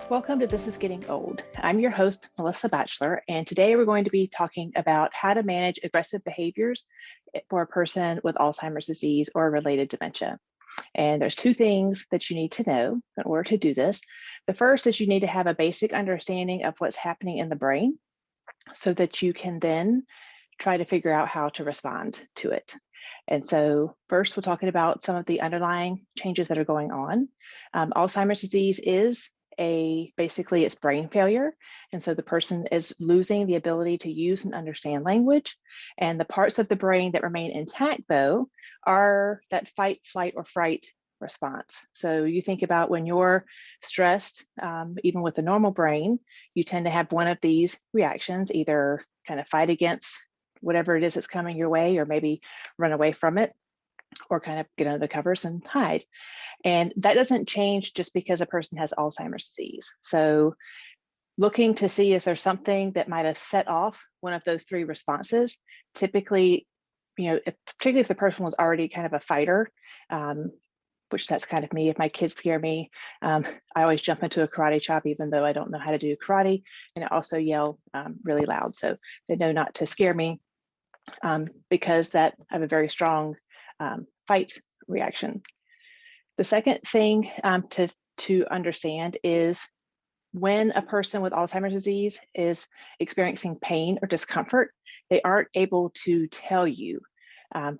Welcome to This is Getting Old. I'm your host, Melissa Batchelor, and today we're going to be talking about how to manage aggressive behaviors for a person with Alzheimer's disease or related dementia. And there's two things that you need to know in order to do this. The first is you need to have a basic understanding of what's happening in the brain so that you can then try to figure out how to respond to it. And so first, we're talking about some of the underlying changes that are going on. Alzheimer's disease is basically it's brain failure. And so the person is losing the ability to use and understand language. And the parts of the brain that remain intact, though, are that fight, flight, or fright response. So you think about when you're stressed, even with the normal brain, you tend to have one of these reactions, either kind of fight against whatever it is that's coming your way, or maybe run away from it, or kind of get under the covers and hide. And that doesn't change just because a person has Alzheimer's disease. So looking to see, is there something that might have set off one of those three responses? Typically, particularly if the person was already kind of a fighter, which that's kind of me. If my kids scare me, I always jump into a karate chop, even though I don't know how to do karate. And I also yell really loud, so they know not to scare me because that I have a very strong fight reaction. The second thing to understand is when a person with Alzheimer's disease is experiencing pain or discomfort, they aren't able to tell you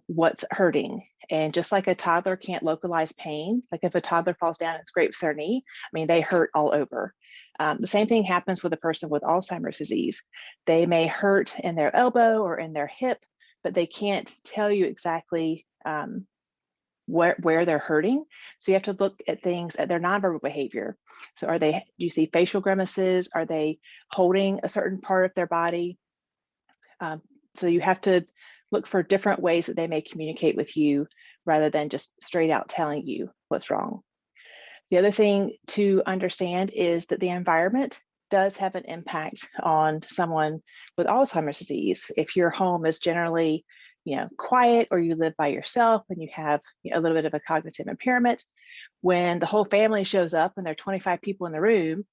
what's hurting. And just like a toddler can't localize pain, like if a toddler falls down and scrapes their knee, they hurt all over. The same thing happens with a person with Alzheimer's disease. They may hurt in their elbow or in their hip, but they can't tell you exactly where they're hurting. So you have to look at things at their nonverbal behavior. So do you see facial grimaces? Are they holding a certain part of their body? So you have to look for different ways that they may communicate with you rather than just straight out telling you what's wrong. The other thing to understand is that the environment does have an impact on someone with Alzheimer's disease. If your home is generally quiet, or you live by yourself and you have a little bit of a cognitive impairment, when the whole family shows up and there are 25 people in the room,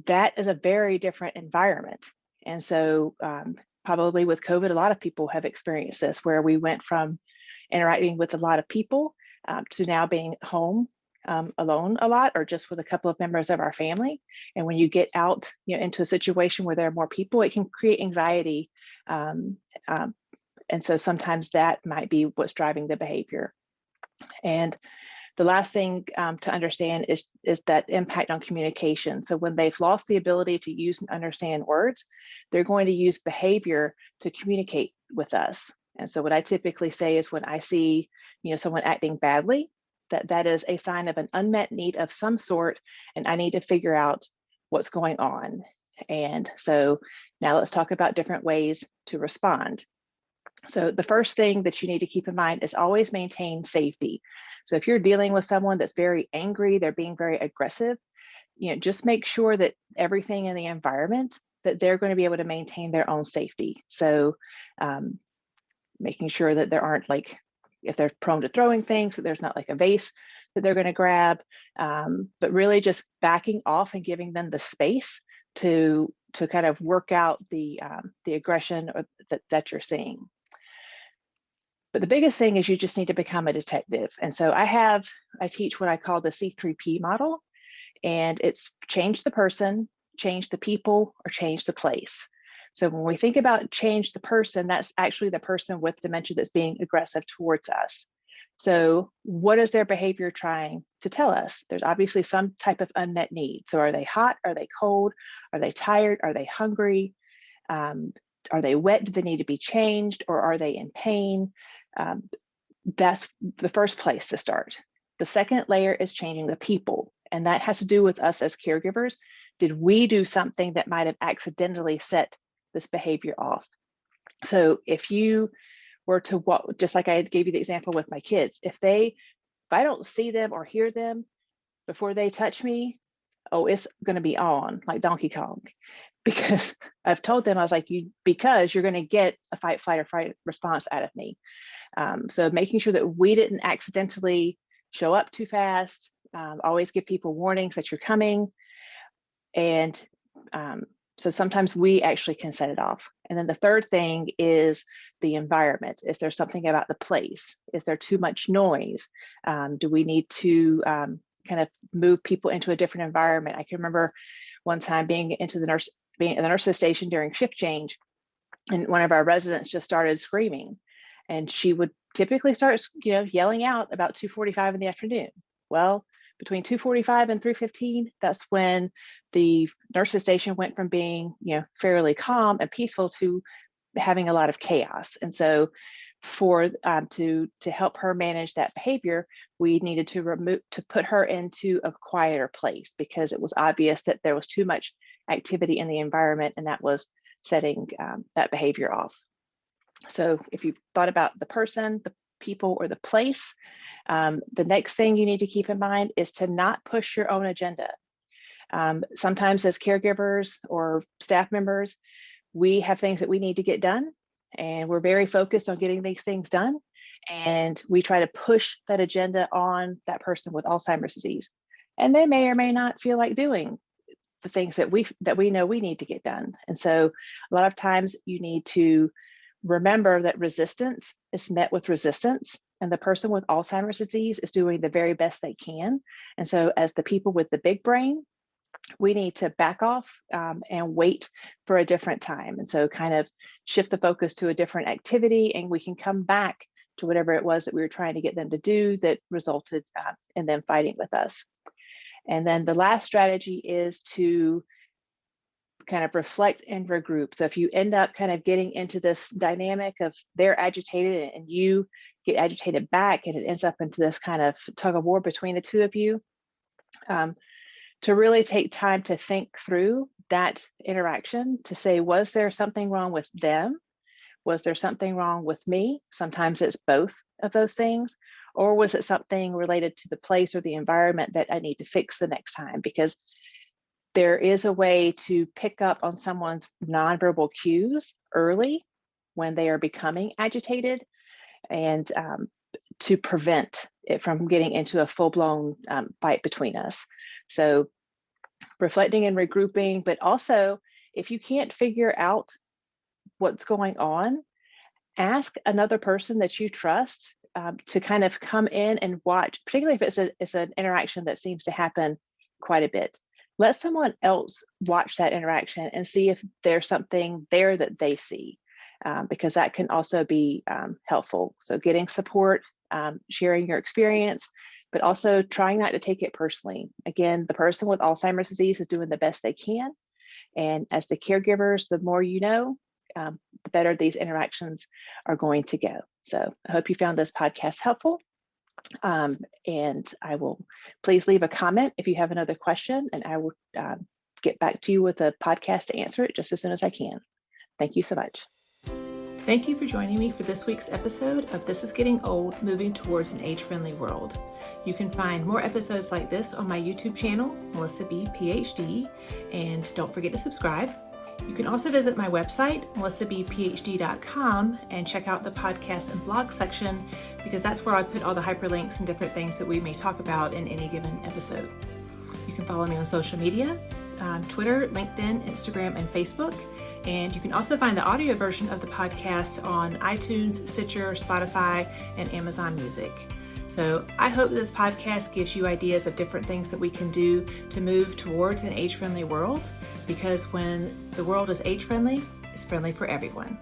that is a very different environment. And so probably with COVID, a lot of people have experienced this, where we went from interacting with a lot of people to now being home alone a lot, or just with a couple of members of our family. And when you get out into a situation where there are more people, it can create anxiety. And so sometimes that might be what's driving the behavior. And the last thing to understand is that impact on communication. So when they've lost the ability to use and understand words, they're going to use behavior to communicate with us. And so what I typically say is, when I see someone acting badly, that is a sign of an unmet need of some sort, and I need to figure out what's going on. And so now let's talk about different ways to respond. So the first thing that you need to keep in mind is always maintain safety. So if you're dealing with someone that's very angry, they're being very aggressive, just make sure that everything in the environment, that they're going to be able to maintain their own safety. So making sure that there aren't, like, if they're prone to throwing things, that there's not like a vase that they're going to grab, but really just backing off and giving them the space to kind of work out the aggression that you're seeing. But the biggest thing is you just need to become a detective. And so I teach what I call the C3P model, and it's change the person, change the people, or change the place. So when we think about change the person, that's actually the person with dementia that's being aggressive towards us. So what is their behavior trying to tell us? There's obviously some type of unmet need. So are they hot? Are they cold? Are they tired? Are they hungry? Are they wet? Do they need to be changed? Or are they in pain? That's the first place to start. The second layer is changing the people. And that has to do with us as caregivers. Did we do something that might have accidentally set this behavior off? So if you were to walk, just like I gave you the example with my kids, if I don't see them or hear them before they touch me, oh, it's going to be on like Donkey Kong, because I've told them, I was like, because you're going to get a fight, flight, or fright response out of me. So making sure that we didn't accidentally show up too fast, always give people warnings that you're coming. And so sometimes we actually can set it off. And then the third thing is the environment. Is there something about the place? Is there too much noise? Do we need to kind of move people into a different environment? I can remember one time being at the nurse's station during shift change, and one of our residents just started screaming, and she would typically start, yelling out about 2:45 in the afternoon. Well, between 2:45 and 3:15, that's when the nurse's station went from being, fairly calm and peaceful to having a lot of chaos. And so for to help her manage that behavior, we needed to put her into a quieter place, because it was obvious that there was too much activity in the environment, and that was setting that behavior off. So if you thought about the person, the people, or the place, the next thing you need to keep in mind is to not push your own agenda. Sometimes as caregivers or staff members, we have things that we need to get done, and we're very focused on getting these things done. And we try to push that agenda on that person with Alzheimer's disease. And they may or may not feel like doing the things that we know we need to get done. And so a lot of times you need to remember that resistance is met with resistance, and the person with Alzheimer's disease is doing the very best they can. And so as the people with the big brain, we need to back off and wait for a different time. And so kind of shift the focus to a different activity, and we can come back to whatever it was that we were trying to get them to do that resulted in them fighting with us. And then the last strategy is to kind of reflect and regroup. So if you end up kind of getting into this dynamic of they're agitated and you get agitated back, and it ends up into this kind of tug of war between the two of you, to really take time to think through that interaction, to say, was there something wrong with them? Was there something wrong with me? Sometimes it's both of those things. Or was it something related to the place or the environment that I need to fix the next time? Because there is a way to pick up on someone's nonverbal cues early when they are becoming agitated, and to prevent it from getting into a full-blown fight between us. So reflecting and regrouping, but also if you can't figure out what's going on, ask another person that you trust to kind of come in and watch, particularly if it's an interaction that seems to happen quite a bit. Let someone else watch that interaction and see if there's something there that they see, because that can also be helpful. So getting support, sharing your experience, but also trying not to take it personally. Again, the person with Alzheimer's disease is doing the best they can. And as the caregivers, the more you know, the better these interactions are going to go. So I hope you found this podcast helpful. And I will please leave a comment if you have another question, and I will get back to you with a podcast to answer it just as soon as I can. Thank you so much. Thank you for joining me for this week's episode of This is Getting Old, Moving Towards an Age-Friendly World. You can find more episodes like this on my YouTube channel, Melissa B. PhD, and don't forget to subscribe. You can also visit my website, melissabphd.com, and check out the podcast and blog section, because that's where I put all the hyperlinks and different things that we may talk about in any given episode. You can follow me on social media, Twitter, LinkedIn, Instagram, and Facebook. And you can also find the audio version of the podcast on iTunes, Stitcher, Spotify, and Amazon Music. So I hope this podcast gives you ideas of different things that we can do to move towards an age-friendly world, because when the world is age-friendly, it's friendly for everyone.